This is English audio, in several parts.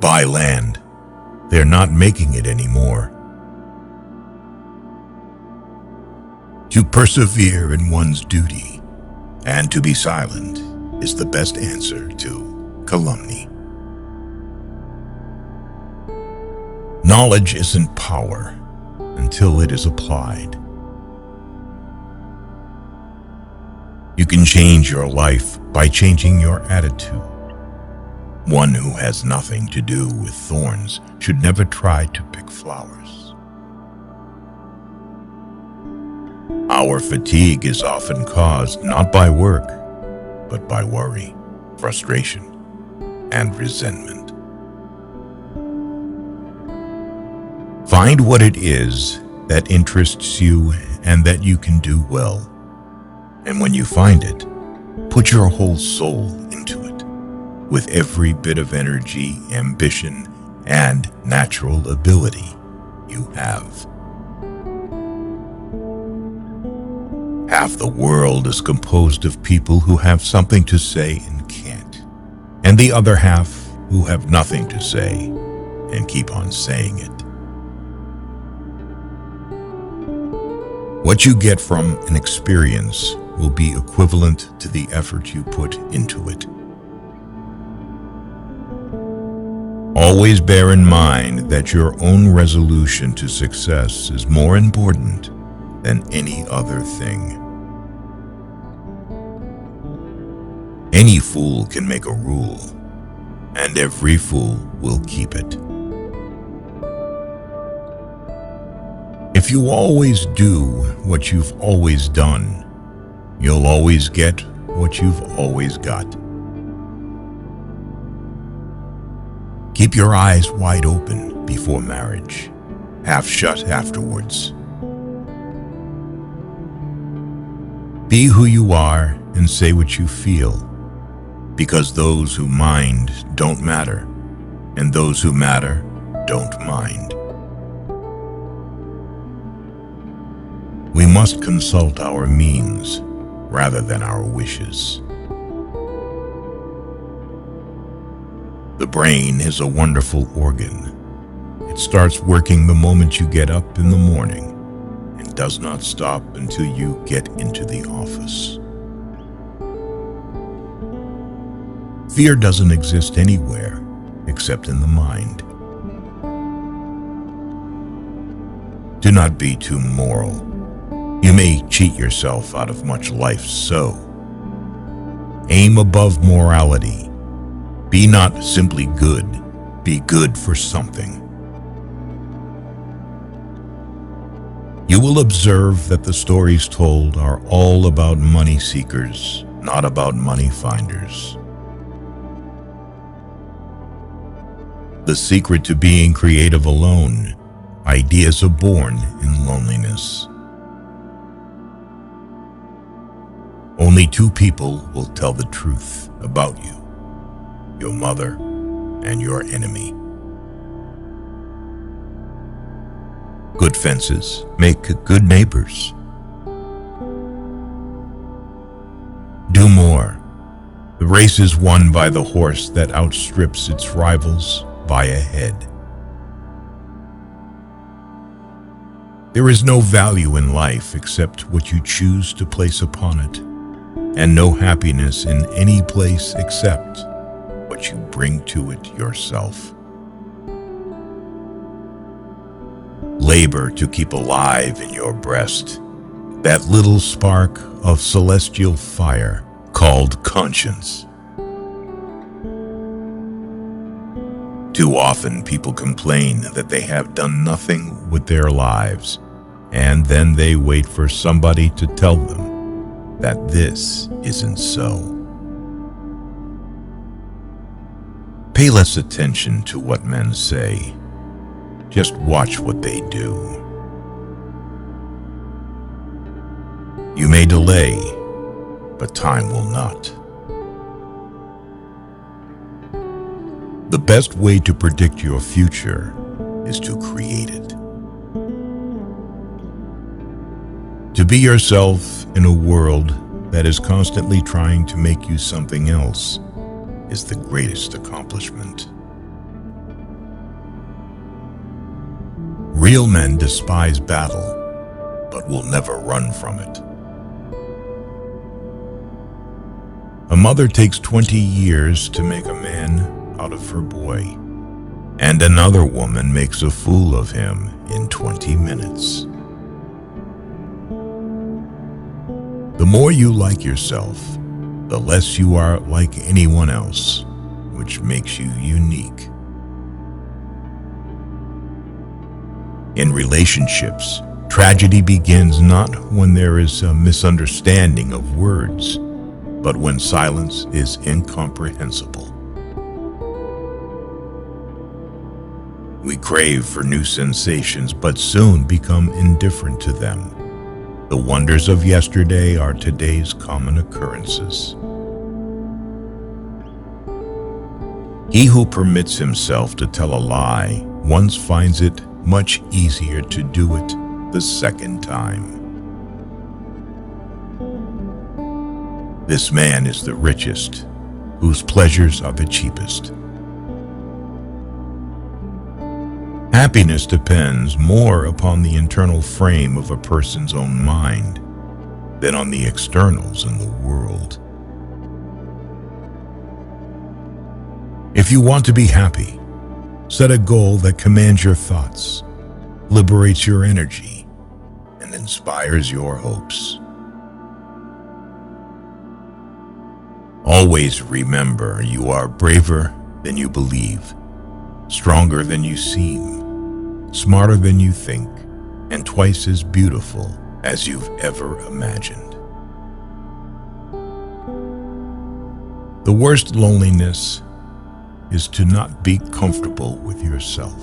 buy land. They're not making it anymore. To persevere in one's duty and to be silent is the best answer to calumny. Knowledge isn't power until it is applied. You can change your life by changing your attitude. One who has nothing to do with thorns should never try to pick flowers. Our fatigue is often caused not by work, but by worry, frustration, and resentment. Find what it is that interests you and that you can do well. And when you find it, put your whole soul into it, with every bit of energy, ambition, and natural ability you have. Half the world is composed of people who have something to say and can't, and the other half who have nothing to say and keep on saying it. What you get from an experience will be equivalent to the effort you put into it. Always bear in mind that your own resolution to success is more important than any other thing. Any fool can make a rule, and every fool will keep it. If you always do what you've always done, you'll always get what you've always got. Keep your eyes wide open before marriage, half shut afterwards. Be who you are and say what you feel, because those who mind don't matter, and those who matter don't mind. We must consult our means rather than our wishes. The brain is a wonderful organ. It starts working the moment you get up in the morning and does not stop until you get into the office. Fear doesn't exist anywhere except in the mind. Do not be too moral. You may cheat yourself out of much life, so aim above morality. Be not simply good, be good for something. You will observe that the stories told are all about money seekers, not about money finders. The secret to being creative alone, ideas are born in loneliness. Only two people will tell the truth about you, your mother and your enemy. Good fences make good neighbors. Do more. The race is won by the horse that outstrips its rivals by a head. There is no value in life except what you choose to place upon it, and no happiness in any place except what you bring to it yourself. Labor to keep alive in your breast that little spark of celestial fire called conscience. Too often people complain that they have done nothing with their lives, and then they wait for somebody to tell them that this isn't so. Pay less attention to what men say. Just watch what they do. You may delay, but time will not. The best way to predict your future is to create it. To be yourself in a world that is constantly trying to make you something else is the greatest accomplishment. Real men despise battle, but will never run from it. A mother takes 20 years to make a man out of her boy, and another woman makes a fool of him in 20 minutes. The more you like yourself, the less you are like anyone else, which makes you unique. In relationships, tragedy begins not when there is a misunderstanding of words, but when silence is incomprehensible. We crave for new sensations, but soon become indifferent to them. The wonders of yesterday are today's common occurrences. He who permits himself to tell a lie once finds it much easier to do it the second time. This man is the richest, whose pleasures are the cheapest. Happiness depends more upon the internal frame of a person's own mind than on the externals in the world. If you want to be happy, set a goal that commands your thoughts, liberates your energy, and inspires your hopes. Always remember you are braver than you believe, stronger than you seem, smarter than you think, and twice as beautiful as you've ever imagined. The worst loneliness is to not be comfortable with yourself.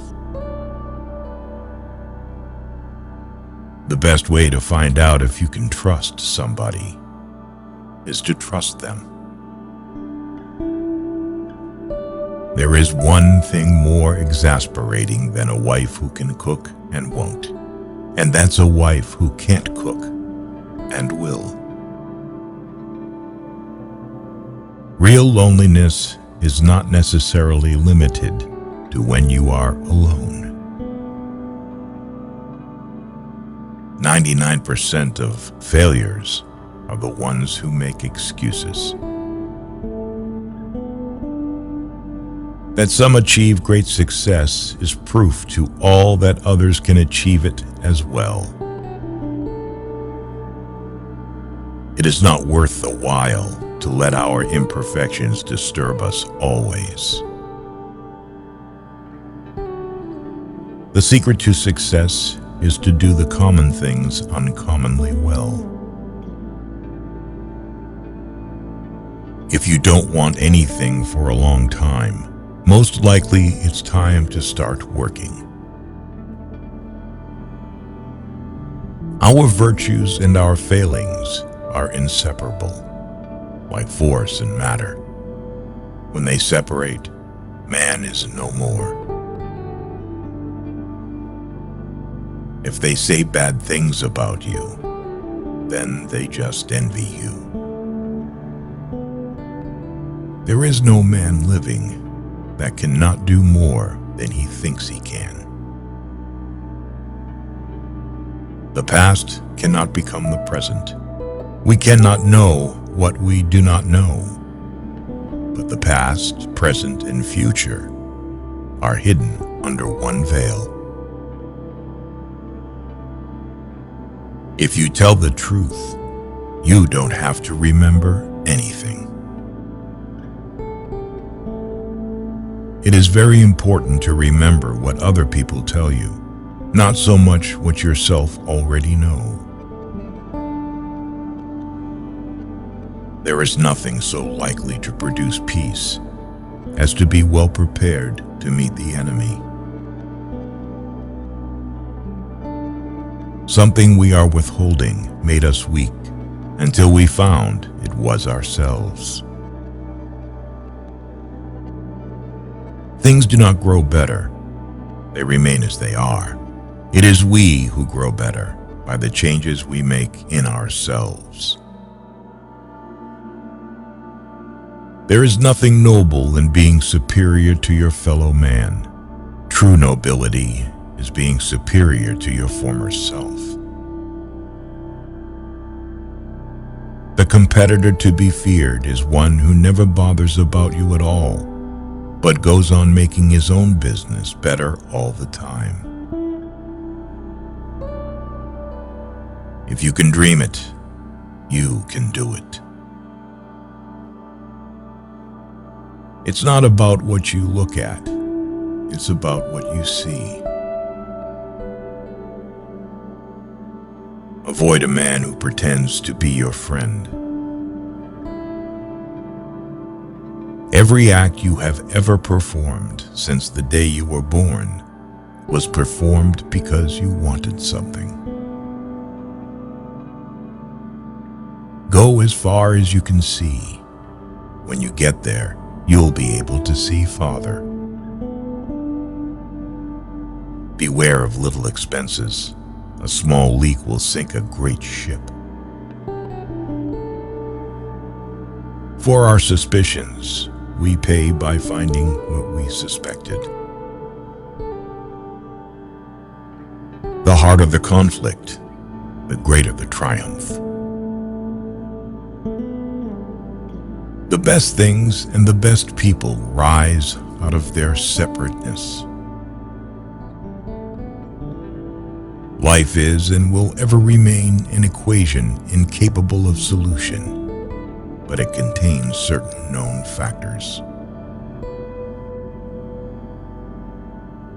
The best way to find out if you can trust somebody is to trust them. There is one thing more exasperating than a wife who can cook and won't, and that's a wife who can't cook and will. Real loneliness is not necessarily limited to when you are alone. 99% of failures are the ones who make excuses. That some achieve great success is proof to all that others can achieve it as well. It is not worth the while to let our imperfections disturb us always. The secret to success is to do the common things uncommonly well. If you don't want anything for a long time, most likely it's time to start working. Our virtues and our failings are inseparable, like force and matter. When they separate, man is no more. If they say bad things about you, then they just envy you. There is no man living that cannot do more than he thinks he can. The past cannot become the present. We cannot know what we do not know. But the past, present, and future are hidden under one veil. If you tell the truth, you don't have to remember anything. It is very important to remember what other people tell you, not so much what yourself already know. There is nothing so likely to produce peace as to be well prepared to meet the enemy. Something we are withholding made us weak until we found it was ourselves. Things do not grow better. They remain as they are. It is we who grow better by the changes we make in ourselves. There is nothing noble in being superior to your fellow man. True nobility is being superior to your former self. The competitor to be feared is one who never bothers about you at all, but goes on making his own business better all the time. If you can dream it, you can do it. It's not about what you look at, it's about what you see. Avoid a man who pretends to be your friend. Every act you have ever performed since the day you were born was performed because you wanted something. Go as far as you can see. When you get there, you'll be able to see farther. Beware of little expenses. A small leak will sink a great ship. For our suspicions, we pay by finding what we suspected. The harder the conflict, the greater the triumph. The best things and the best people rise out of their separateness. Life is and will ever remain an equation incapable of solution, but it contains certain known factors.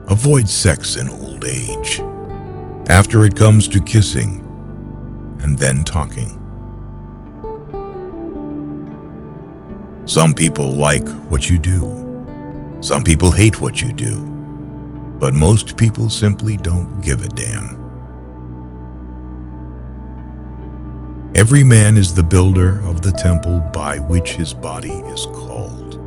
Avoid sex in old age. After it comes to kissing and then talking. Some people like what you do. Some people hate what you do. But most people simply don't give a damn. Every man is the builder of the temple by which his body is called.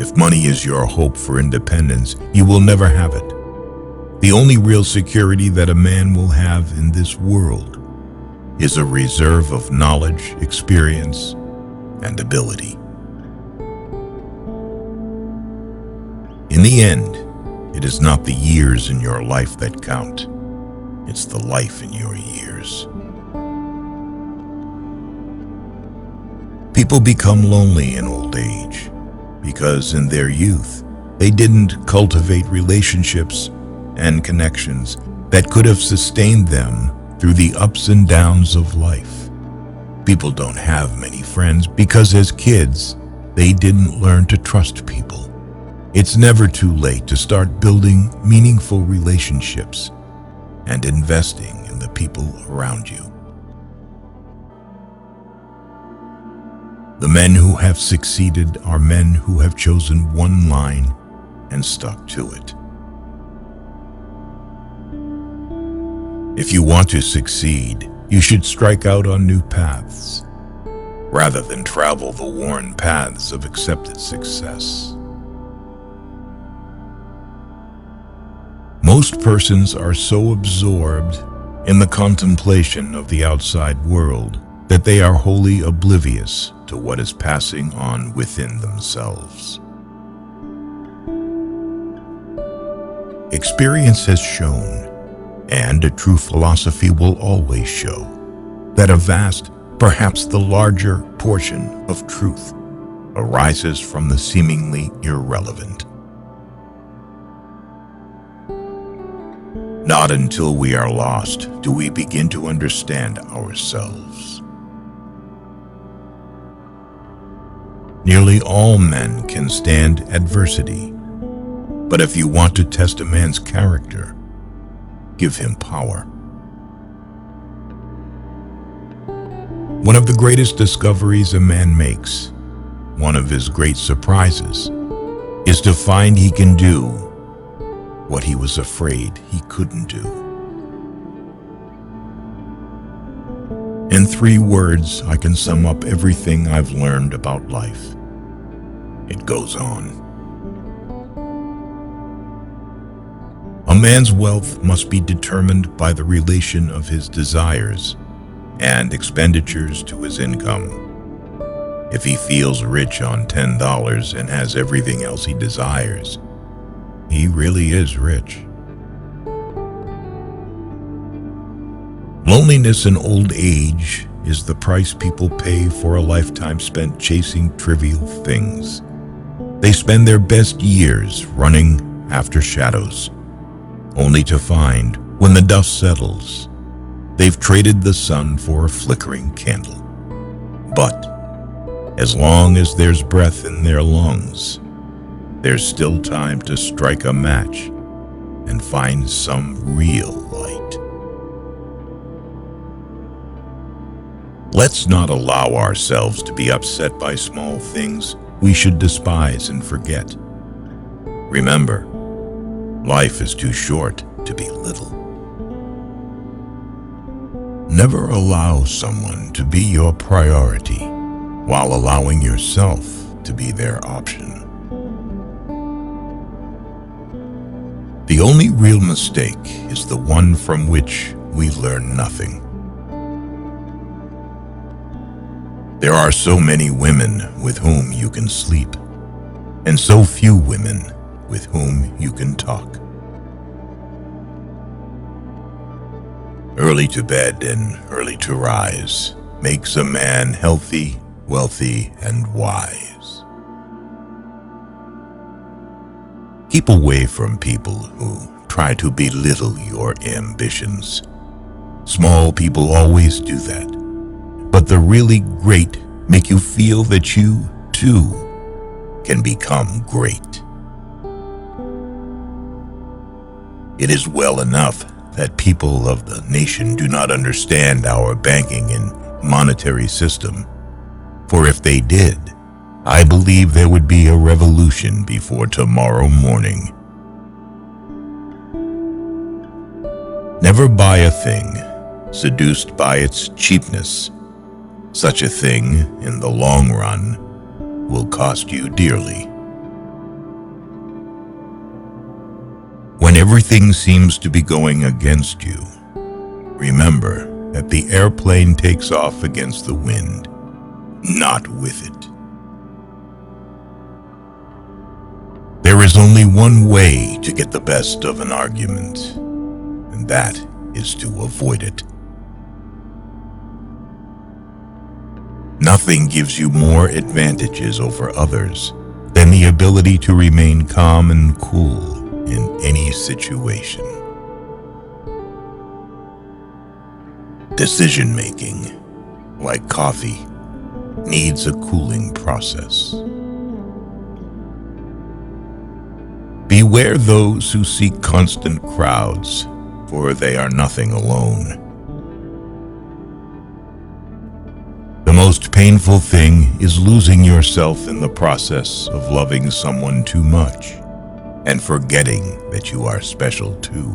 If money is your hope for independence, you will never have it. The only real security that a man will have in this world is a reserve of knowledge, experience, and ability. In the end, it is not the years in your life that count. It's the life in your years. People become lonely in old age because in their youth, they didn't cultivate relationships and connections that could have sustained them through the ups and downs of life. People don't have many friends because as kids, they didn't learn to trust people. It's never too late to start building meaningful relationships and investing in the people around you. The men who have succeeded are men who have chosen one line and stuck to it. If you want to succeed, you should strike out on new paths, rather than travel the worn paths of accepted success. Most persons are so absorbed in the contemplation of the outside world that they are wholly oblivious to what is passing on within themselves. Experience has shown, and a true philosophy will always show, that a vast, perhaps the larger portion of truth arises from the seemingly irrelevant. Not until we are lost do we begin to understand ourselves. Nearly all men can stand adversity, but if you want to test a man's character, give him power. One of the greatest discoveries a man makes, one of his great surprises, is to find he can do what he was afraid he couldn't do. In 3 words, I can sum up everything I've learned about life. It goes on. A man's wealth must be determined by the relation of his desires and expenditures to his income. If he feels rich on $10 and has everything else he desires, he really is rich. Loneliness in old age is the price people pay for a lifetime spent chasing trivial things. They spend their best years running after shadows, only to find, when the dust settles, they've traded the sun for a flickering candle. But as long as there's breath in their lungs, there's still time to strike a match and find some real light. Let's not allow ourselves to be upset by small things we should despise and forget. Remember, life is too short to be little. Never allow someone to be your priority while allowing yourself to be their option. The only real mistake is the one from which we learn nothing. There are so many women with whom you can sleep, and so few women with whom you can talk. Early to bed and early to rise makes a man healthy, wealthy, and wise. Keep away from people who try to belittle your ambitions. Small people always do that. But the really great make you feel that you, too, can become great. It is well enough that people of the nation do not understand our banking and monetary system, for if they did, I believe there would be a revolution before tomorrow morning. Never buy a thing seduced by its cheapness. Such a thing, in the long run, will cost you dearly. When everything seems to be going against you, remember that the airplane takes off against the wind, not with it. There is only one way to get the best of an argument, and that is to avoid it. Nothing gives you more advantages over others than the ability to remain calm and cool in any situation. Decision-making, like coffee, needs a cooling process. Beware those who seek constant crowds, for they are nothing alone. The most painful thing is losing yourself in the process of loving someone too much and forgetting that you are special too.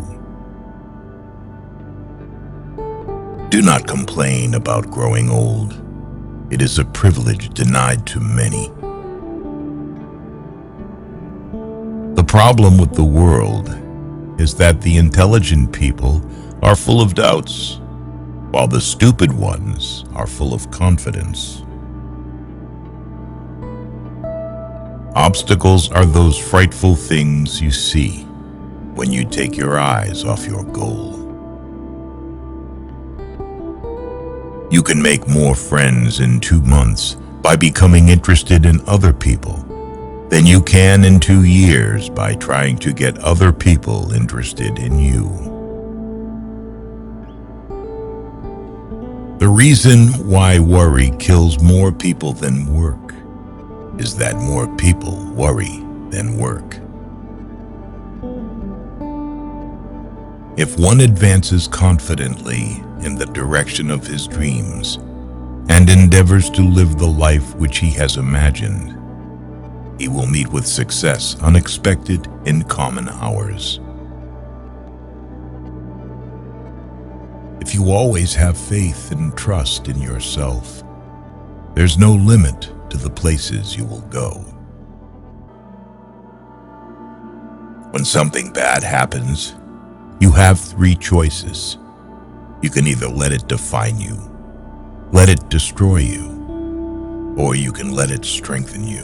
Do not complain about growing old. It is a privilege denied to many. The problem with the world is that the intelligent people are full of doubts, while the stupid ones are full of confidence. Obstacles are those frightful things you see when you take your eyes off your goal. You can make more friends in 2 months by becoming interested in other people than you can in 2 years by trying to get other people interested in you. The reason why worry kills more people than work is that more people worry than work. If one advances confidently in the direction of his dreams and endeavors to live the life which he has imagined, he will meet with success unexpected in common hours. If you always have faith and trust in yourself, there's no limit to the places you will go. When something bad happens, you have 3 choices. You can either let it define you, let it destroy you, or you can let it strengthen you.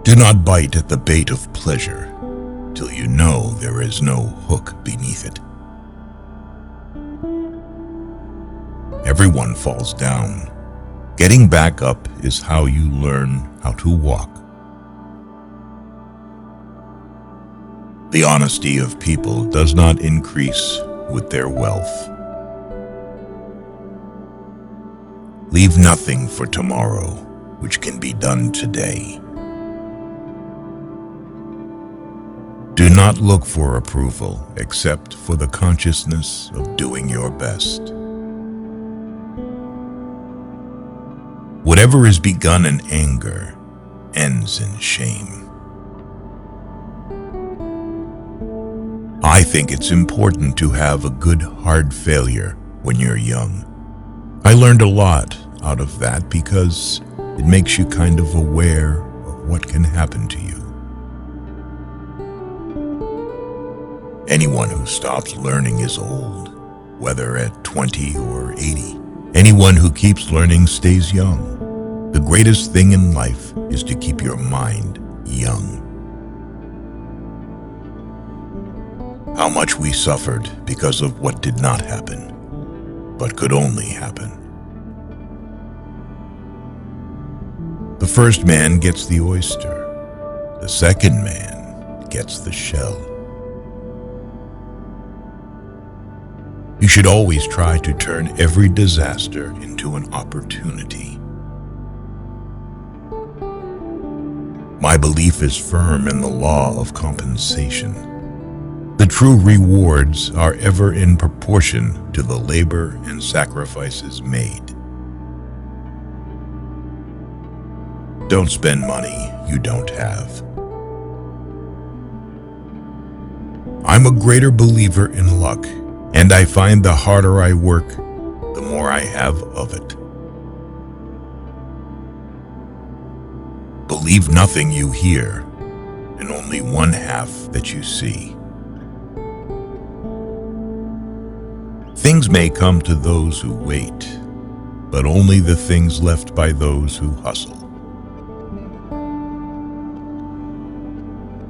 Do not bite at the bait of pleasure till you know there is no hook beneath it. Everyone falls down. Getting back up is how you learn how to walk. The honesty of people does not increase with their wealth. Leave nothing for tomorrow which can be done today. Do not look for approval except for the consciousness of doing your best. Whatever is begun in anger ends in shame. I think it's important to have a good hard failure when you're young. I learned a lot out of that because it makes you kind of aware of what can happen to you. Anyone who stops learning is old, whether at 20 or 80. Anyone who keeps learning stays young. The greatest thing in life is to keep your mind young. How much we suffered because of what did not happen, but could only happen. The first man gets the oyster. The second man gets the shell. You should always try to turn every disaster into an opportunity. My belief is firm in the law of compensation. The true rewards are ever in proportion to the labor and sacrifices made. Don't spend money you don't have. I'm a greater believer in luck, and I find the harder I work, the more I have of it. Believe nothing you hear, and only one half that you see. Things may come to those who wait, but only the things left by those who hustle.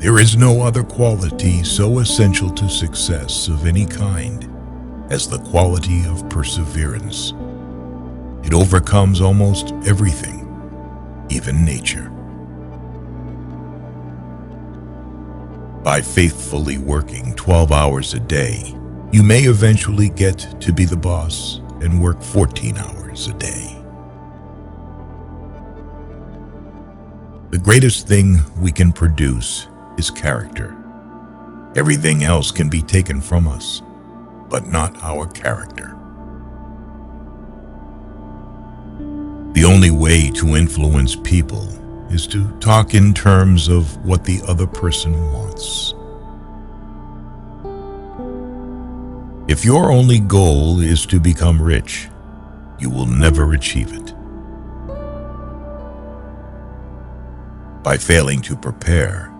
There is no other quality so essential to success of any kind as the quality of perseverance. It overcomes almost everything, even nature. By faithfully working 12 hours a day, you may eventually get to be the boss and work 14 hours a day. The greatest thing we can produce is character. Everything else can be taken from us, but not our character. The only way to influence people is to talk in terms of what the other person wants. If your only goal is to become rich, you will never achieve it. By failing to prepare,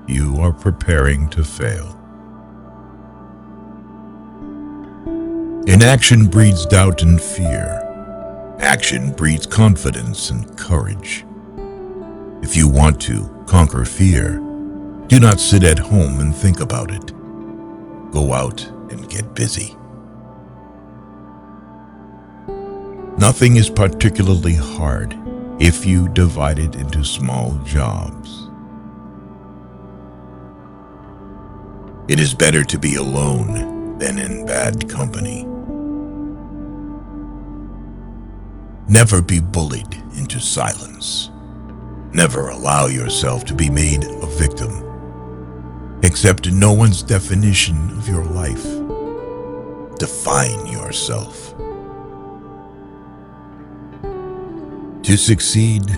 you are preparing to fail. Inaction breeds doubt and fear. Action breeds confidence and courage. If you want to conquer fear, do not sit at home and think about it. Go out and get busy. Nothing is particularly hard if you divide it into small jobs. It is better to be alone than in bad company. Never be bullied into silence. Never allow yourself to be made a victim. Accept no one's definition of your life. Define yourself. To succeed,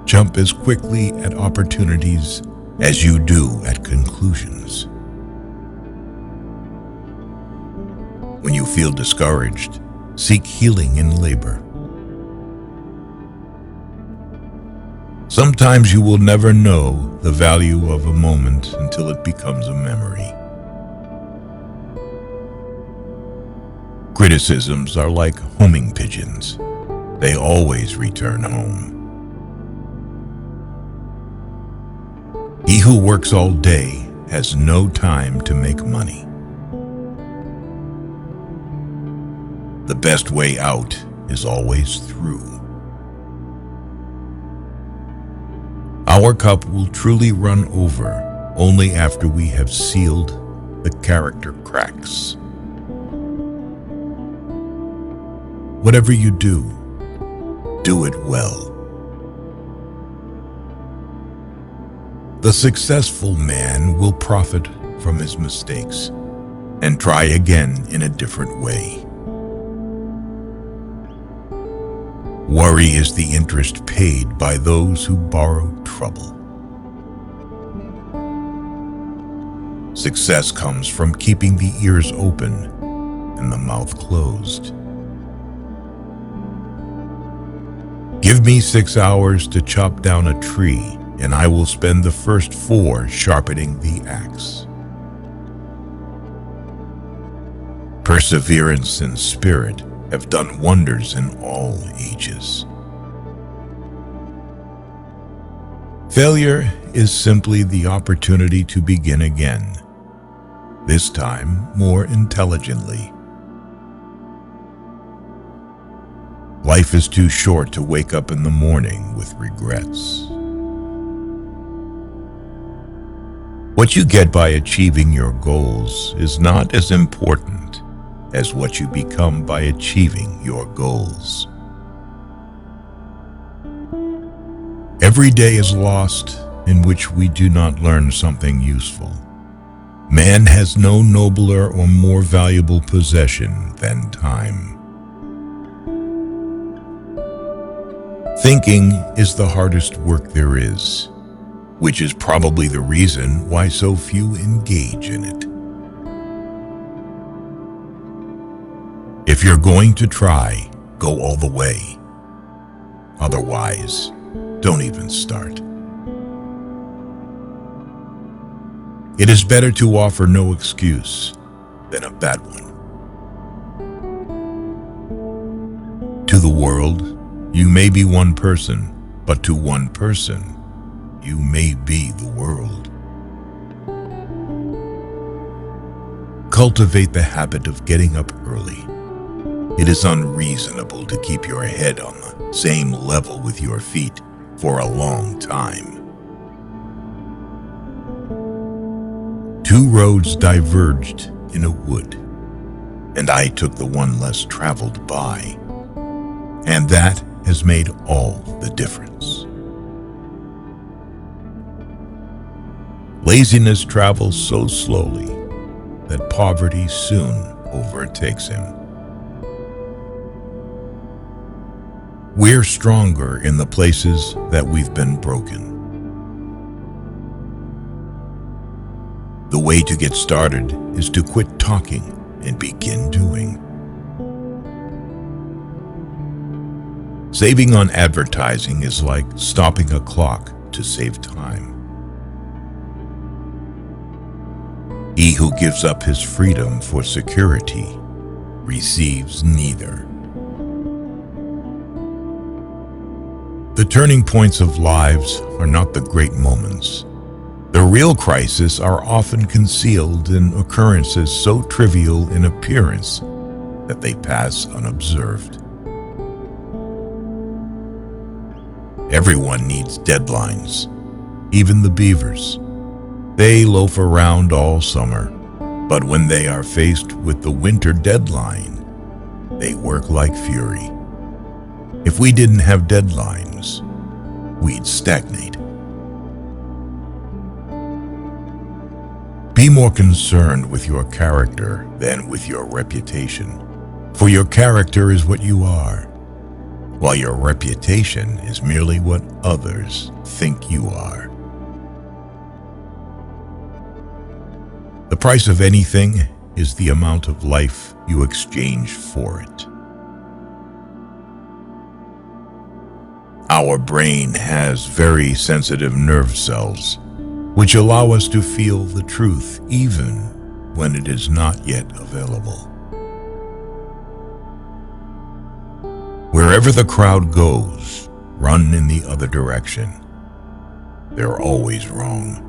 jump as quickly at opportunities as you do at conclusions. When you feel discouraged, seek healing in labor. Sometimes you will never know the value of a moment until it becomes a memory. Criticisms are like homing pigeons. They always return home. He who works all day has no time to make money. The best way out is always through. Our cup will truly run over only after we have sealed the character cracks. Whatever you do it well. The successful man will profit from his mistakes and try again in a different way. Worry is the interest paid by those who borrow trouble. Success comes from keeping the ears open and the mouth closed. Give me 6 hours to chop down a tree, and I will spend the first 4 sharpening the axe. Perseverance and spirit have done wonders in all ages. Failure is simply the opportunity to begin again, this time more intelligently. Life is too short to wake up in the morning with regrets. What you get by achieving your goals is not as important as what you become by achieving your goals. Every day is lost in which we do not learn something useful. Man has no nobler or more valuable possession than time. Thinking is the hardest work there is, which is probably the reason why so few engage in it. If you're going to try, go all the way. Otherwise, don't even start. It is better to offer no excuse than a bad one. To the world, you may be one person, but to one person, you may be the world. Cultivate the habit of getting up early. It is unreasonable to keep your head on the same level with your feet for a long time. 2 roads diverged in a wood, and I took the one less traveled by, and that has made all the difference. Laziness travels so slowly that poverty soon overtakes him. We're stronger in the places that we've been broken. The way to get started is to quit talking and begin doing. Saving on advertising is like stopping a clock to save time. He who gives up his freedom for security receives neither. The turning points of lives are not the great moments. The real crises are often concealed in occurrences so trivial in appearance that they pass unobserved. Everyone needs deadlines, even the beavers. They loaf around all summer, but when they are faced with the winter deadline, they work like fury. If we didn't have deadlines, we'd stagnate. Be more concerned with your character than with your reputation, for your character is what you are, while your reputation is merely what others think you are. The price of anything is the amount of life you exchange for it. Our brain has very sensitive nerve cells, which allow us to feel the truth even when it is not yet available. Wherever the crowd goes, run in the other direction. They're always wrong.